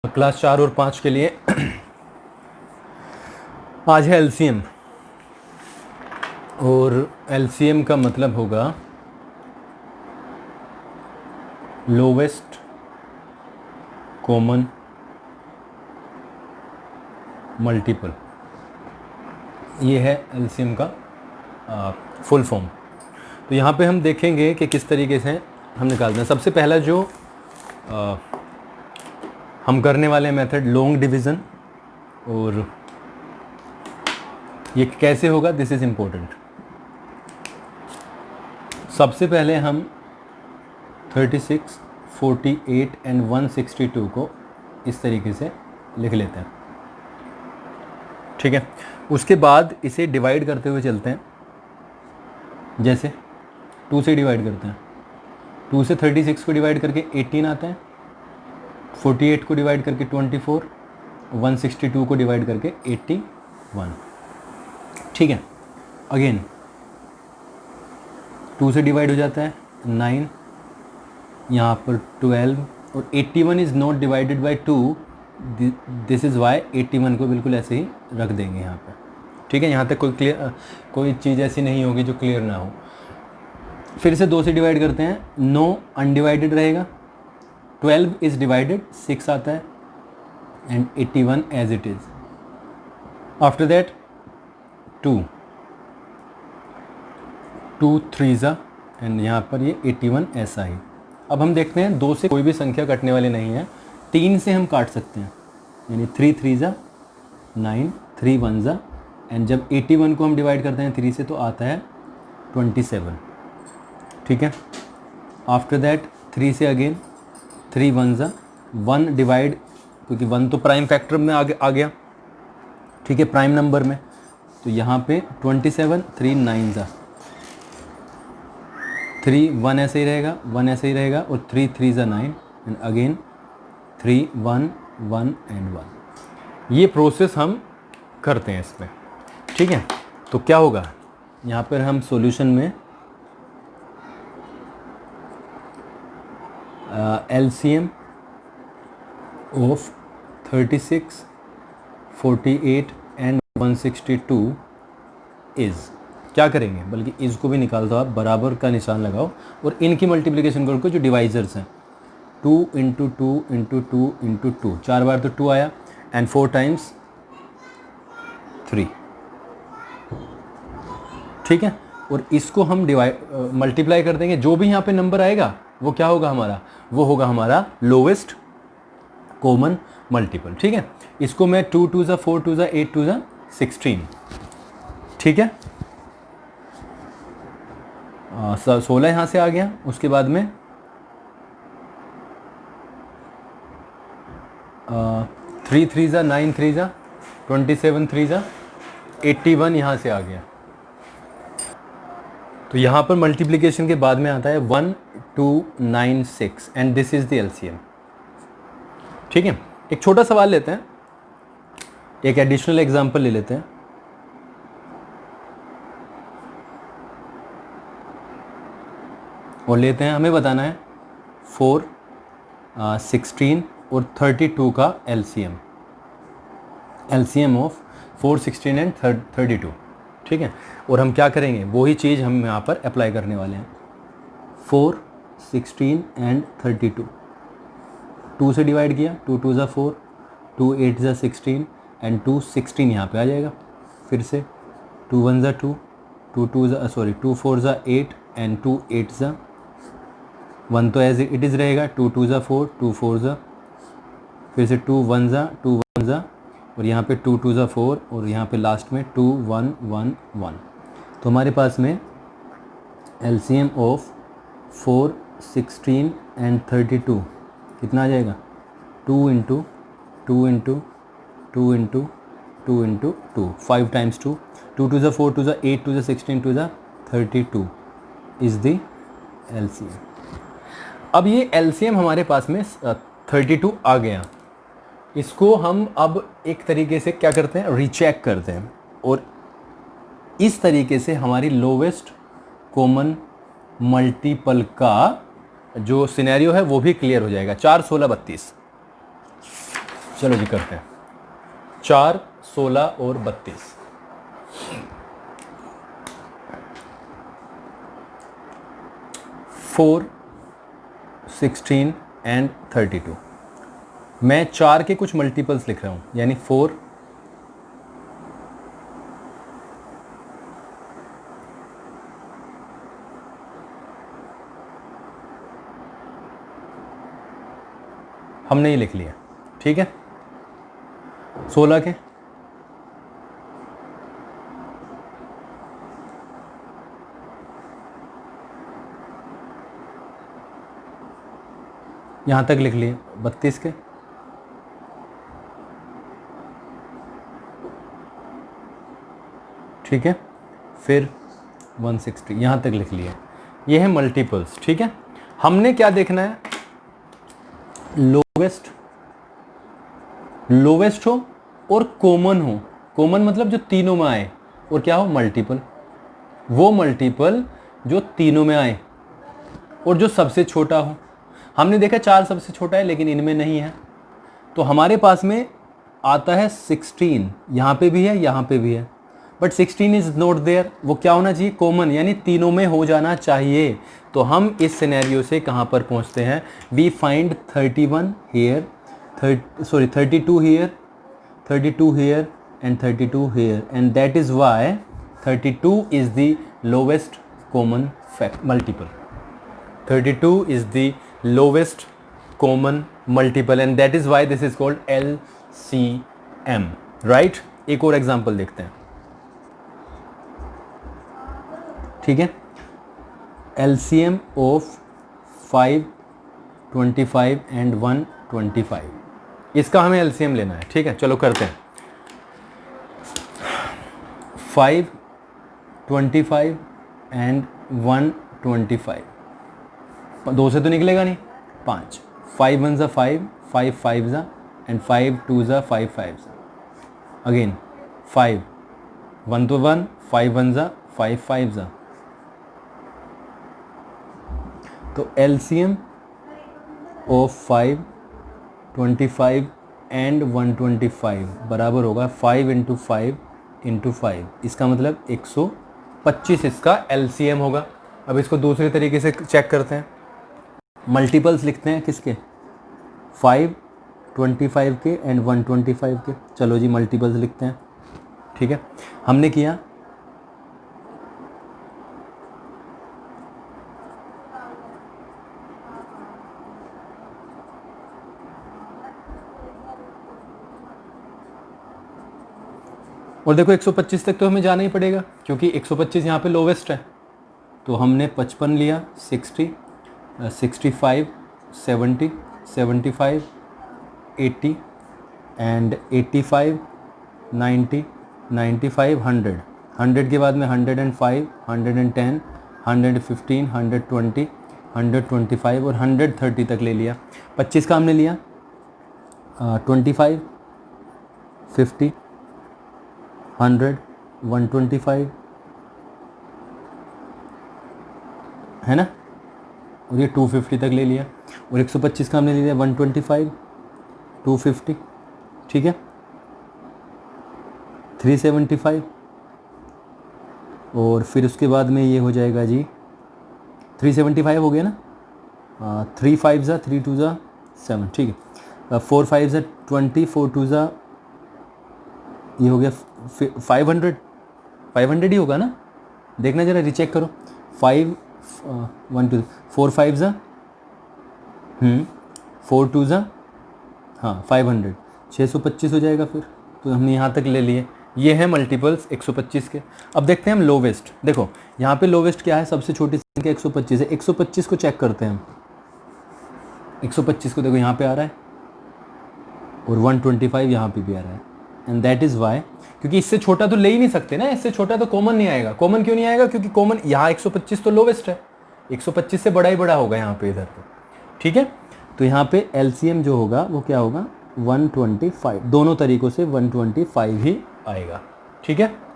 Class 4 और 5 के लिए आज है एलसीएम। और एलसीएम का मतलब होगा लोवेस्ट कॉमन मल्टीपल। ये है एलसीएम का फुल फॉर्म। तो यहाँ पे हम देखेंगे कि किस तरीके से हम निकालते हैं। सबसे पहला जो हम करने वाले मेथड लॉन्ग डिवीज़न, और ये कैसे होगा, दिस इज़ इम्पोर्टेंट। सबसे पहले हम 36, 48 एंड 162 को इस तरीके से लिख लेते हैं, ठीक है। उसके बाद इसे डिवाइड करते हुए चलते हैं। जैसे 2 से डिवाइड करते हैं, 2 से 36 को डिवाइड करके 18 आता है, 48 को डिवाइड करके 24, 162 को डिवाइड करके 81, ठीक है। अगेन 2 से डिवाइड हो जाता है 9, यहाँ पर 12, और 81 is not divided by 2, this is why 81 को बिल्कुल ऐसे ही रख देंगे यहाँ पर, ठीक है। यहाँ तक कोई चीज़ ऐसी नहीं होगी जो क्लियर ना हो। फिर से 2 से डिवाइड करते हैं, 9 अनडिवाइडेड रहेगा, 12 इज़ डिवाइडेड, 6 आता है, and 81 as it is. After that 2 3 ज़ा, एंड यहाँ पर ये 81 ऐसा ही। अब हम देखते हैं 2 से कोई भी संख्या कटने वाली नहीं है, 3 से हम काट सकते हैं, यानी 3 3 ज़ा 9, 3 1 ज़ा, एंड जब 81 को हम डिवाइड करते हैं 3 से तो आता है 27, ठीक है। आफ्टर दैट 3 से अगेन 3 1 ज़ा, 1 डिवाइड, क्योंकि 1 तो प्राइम फैक्टर में आ गया, ठीक है, प्राइम नंबर में, तो यहाँ पे 27, 3 9 ज़ा, 3 1 ऐसे ही रहेगा, 1 ऐसे ही रहेगा, और 3 3 ज़ा 9, एंड अगेन 3 1 1 एंड 1। ये प्रोसेस हम करते हैं इसमें, ठीक है। तो क्या होगा यहाँ पर, हम सॉल्यूशन में LCM ऑफ 36, 48 एंड 162 इज़, क्या करेंगे, बल्कि इज़ को भी निकाल दो आप, बराबर का निशान लगाओ और इनकी मल्टीप्लिकेशन करो, जो डिवाइजर्स हैं, 2 इंटू 2 इंटू 2 इंटू 2, 4 बार तो 2 आया, एंड 4 टाइम्स 3, ठीक है। और इसको हम मल्टीप्लाई कर देंगे, जो भी यहाँ पे नंबर आएगा वो क्या होगा हमारा, वो होगा हमारा लोवेस्ट कॉमन मल्टीपल, ठीक है। इसको मैं 2 2 ज़ा 4 2 ज़ा 8 2 ज़ा 16, ठीक है। 16 यहाँ से आ गया। उसके बाद में 3 3 ज़ा 9 3 ज़ा 27 3 ज़ा 81 यहाँ से आ गया। तो यहाँ पर मल्टीप्लिकेशन के बाद में आता है 1296, and this is the LCM, ठीक है। एक छोटा सवाल लेते हैं, एक एडिशनल एग्जांपल ले लेते हैं। और लेते हैं, हमें बताना है 4, 16 और 32 का LCM ऑफ 4, 16 एंड 32, ठीक है। और हम क्या करेंगे, वही चीज़ हम यहाँ पर अप्लाई करने वाले हैं। 4, 16 एंड 32, 2 से डिवाइड किया, 2 2 ज़ा 4, 2 8 ज़ा 16, एंड 2 16 यहाँ पे आ जाएगा। फिर से 2 1 ज़ा 2, 2 4 ज़ा 8, एंड 2 8 ज़ा 1 तो एज इट इज़ रहेगा, 2 2 ज़ा 4, 2 4 ज़ा, फिर से 2 1 ज़ा 2 1 ज़ा, और यहाँ पे 2 2 ज़ा 4, और यहाँ पे लास्ट में 2 1 1 1। तो हमारे पास में LCM ऑफ 4, 16 एंड 32 कितना आ जाएगा, 2 into 2 into 2 into 2 into 2, 5 times 2, 2 2 ज़ा 4, 2 ज़ा 8, 2 ज़ा 16, 2 ज़ा 32 इज़ द LCM। अब ये LCM हमारे पास में 32 आ गया। इसको हम अब एक तरीके से क्या करते हैं, रीचेक करते हैं, और इस तरीके से हमारी लोवेस्ट कॉमन मल्टीपल का जो सिनेरियो है वो भी क्लियर हो जाएगा। 4 16 32, चलो जी करते हैं। 4, 16 और 32। 4, 16 एंड 32। मैं 4 के कुछ मल्टीपल्स लिख रहा हूँ, यानी 4, हमने ये लिख लिया, ठीक है। 16 के यहाँ तक लिख लिए, 32 के ठीक है, फिर 160 यहाँ तक लिख लिए। ये है मल्टीपल्स, ठीक है। हमने क्या देखना है, लोवेस्ट हो और कॉमन हो। कॉमन मतलब जो तीनों में आए, और क्या हो, मल्टीपल। वो मल्टीपल जो तीनों में आए और जो सबसे छोटा हो। हमने देखा 4 सबसे छोटा है, लेकिन इनमें नहीं है, तो हमारे पास में आता है 16। यहाँ पे भी है, यहाँ पे भी है, बट 16 इज नॉट देयर। वो क्या होना चाहिए, कॉमन, यानी तीनों में हो जाना चाहिए। तो हम इस सिनेरियो से कहाँ पर पहुँचते हैं, we find 31 hair, 32 here, 32 here and 32 here, and that is why 32 is the lowest common multiple. 32 is the lowest common multiple, and that is why this is called LCM, right? एक और example देखते हैं, ठीक है। LCM of 5, 25 and 125, इसका हमें LCM लेना है, ठीक है। चलो करते हैं। 5, 25 एंड 125, 2 से तो निकलेगा नहीं, 5, 5 1 ज़ा 5, 5 5 ज़ा एंड 5 2 ज़ा 5 5 ज़ा, अगेन 5, 1 तो 1, 5 1 ज़ा 5 5 ज़ा। तो LCM ऑफ 5, 25 एंड 125 बराबर होगा 5 इंटू 5 इंटू 5। इसका मतलब 125 इसका LCM होगा। अब इसको दूसरे तरीके से चेक करते हैं, मल्टीपल्स लिखते हैं किसके, 5, 25 के एंड 125 के। चलो जी मल्टीपल्स लिखते हैं, ठीक है। हमने किया और देखो 125 तक तो हमें जाना ही पड़ेगा, क्योंकि 125 यहाँ पे लोवेस्ट है। तो हमने 55 लिया, 60, 65, 70, 75, 80 एंड 85, 90, 95, 100। 100 के बाद में 105, 110, 115, 120, 125 और 130 तक ले लिया। 25 का हमने लिया 25, 50, 100, 125 है ना, और ये 250 तक ले लिया। और 125 का हमने ले लिया 125, 250, ठीक है, 375 और फिर उसके बाद में ये हो जाएगा जी 375 हो गया ना, 3 5 ज़ा 3 2 ज़ा 7, ठीक है, 4 5 ज़ा 20, 4 2 ज़ा ये हो गया 500 ही होगा ना, देखना जरा रिचेक करो। 5 1 2 4 5 ज़ा 4 2 ज़ा हाँ 500, 625 हो जाएगा फिर। तो हमने यहाँ तक ले लिए। ये है मल्टीपल्स 125 के। अब देखते हैं हम लोवेस्ट। देखो यहाँ पे लोवेस्ट क्या है, सबसे छोटी संख्या 125 है। 125 को चेक करते हैं हम। 125 को देखो यहाँ पे आ रहा है और 125 यहाँ पे भी आ रहा है, एंड दैट इज़ वाई, क्योंकि इससे छोटा तो ले ही नहीं सकते ना, इससे छोटा तो कॉमन नहीं आएगा। कॉमन क्यों नहीं आएगा, क्योंकि कॉमन यहाँ 125 तो लोवेस्ट है, 125 से बड़ा ही बड़ा होगा यहाँ पे इधर पे, ठीक है। तो यहाँ पे LCM जो होगा वो क्या होगा 125, दोनों तरीक़ों से 125 ही आएगा, ठीक है।